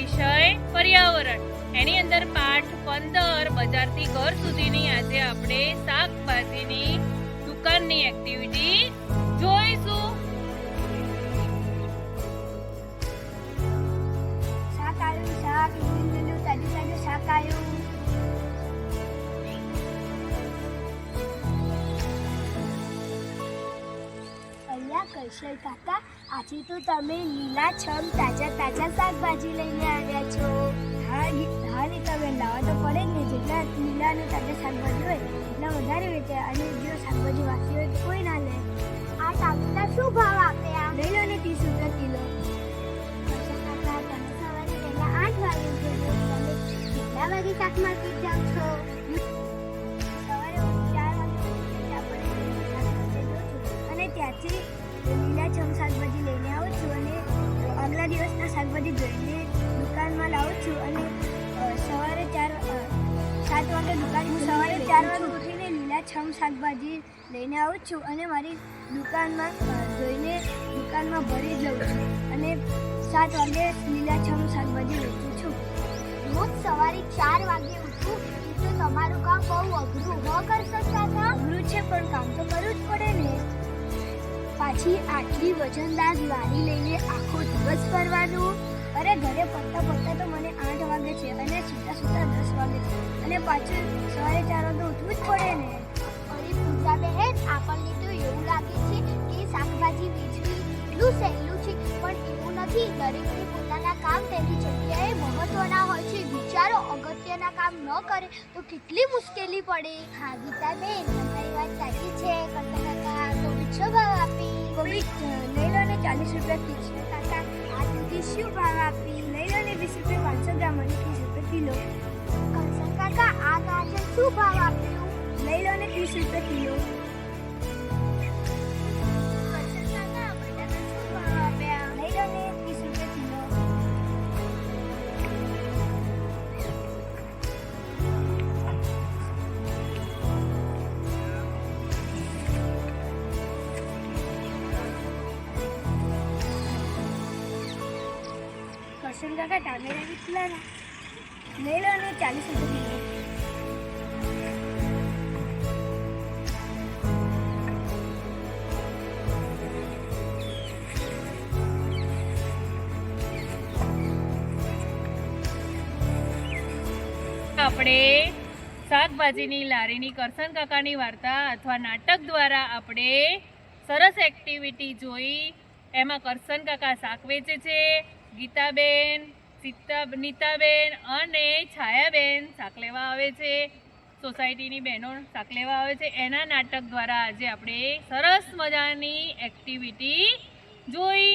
વિષય પર્યાવરણ, એની અંદર પાઠ 15 બજારથી ઘર સુધીની આજે આપણે શાકભાજીની દુકાનની એક્ટિવિટી જોઈશું. શાક આવ્યું, શાક લીલું તાજું તાજું શાક આવ્યું. અહીંયા કૌશલ કાકા, આજે તો તમે લીલાછમ તાજા તાજા શાકભાજી લઈને આવ્યા છો. હા ને, તમે લાવવા તો પડે જ ને. જેટલા લીલા અને તાજા શાકભાજી હોય એટલા વધારે વેચે, અને જો શાકભાજી વાસી હોય તો કોઈ ના લે. આ ટામેટા શું ભાવ આપ્યા? લઈ લો ને 30 રૂપિયા કિલો. કૌશલ કાકા, તમે સવારે પહેલા 8 વાગે ઉઠો છો, તમે કેટલા વાગે શાક માર્કેટ જાઓ છો? સવારે 4 વાગે ઉઠીને આપણે શાક માર્કેટ જાઉં છું, અને ત્યાંથી લીલાછમ શાકભાજી લઈને આવું છું, અને આગલા દિવસના શાકભાજી ધોઈને દુકાનમાં લાવું છું, અને સવારે 7 વાગે સવારે 4 વાગે ઉઠીને લીલાછમ શાકભાજી લઈને આવું છું, અને મારી દુકાનમાં ધોઈને દુકાનમાં ભરી જ લઉં છું, અને 7 વાગે લીલાછમ શાકભાજી વેચું છું. રોજ સવારે 4 વાગે ઉઠું તો તમારું કામ બહુ અઘરું ન કરશો કાકા? અઘરું છે, પણ કામ તો કરવું જ પડે ને. પાછી આટલી વજનદાર લારી લઈને આખો દિવસ ફરવાનું. અરે, ઘરે પડતા પડતા તો મને 8 વાગે છે, અને સૂતા 10 વાગે છે, અને પાછું સવારે 4 વાગે ઉઠવું જ પડે ને. અરે પૂજા બહેન, આપણને તો એવું લાગે છે કે શાકભાજી વેચવી એટલું સહેલું છે, પણ એવું નથી. દરેકને પોતાના કામ તેની જગ્યાએ મહત્વના હોય છે. વિચારો, અગત્યના કામ ન કરે તો કેટલી મુશ્કેલી પડે. હા ગીતા બેન, તમારી વાત સાચી છે. કરતા કાકા, કોબીજ શું ભાવ આપી? કોબીજ લઈ લો ને 40 રૂપિયા કિલો. કાકા, આ દૂધી શું ભાવ આપી? લઈ લો ને 20 રૂપિયા 500 ગ્રામ, અને 30 રૂપિયા કિલો. કરશન કાકા, આ ગાજર શું ભાવ આપ્યું? લઈ લો ને 30 રૂપિયા કિલો. કરશન કાકા, બટાકા શું ભાવ આપ્યા? લઈ લો ને 30 રૂપિયા કિલો. કરશન કાકા, ટામેટા કેટલા? લઈ લો ને 40 રૂપિયા કિલો. આપણે શાકભાજીની લારીની કરશન કાકાની વાર્તા અથવા નાટક દ્વારા આપણે સરસ એક્ટિવિટી જોઈ. એમાં કરશન કાકા શાક વેચે છે, ગીતાબેન, નીતાબેન અને છાયાબેન શાક લેવા આવે છે, સોસાયટીની બહેનો શાક લેવા આવે છે. એના નાટક દ્વારા આજે આપણે સરસ મજાની એક્ટિવિટી જોઈ.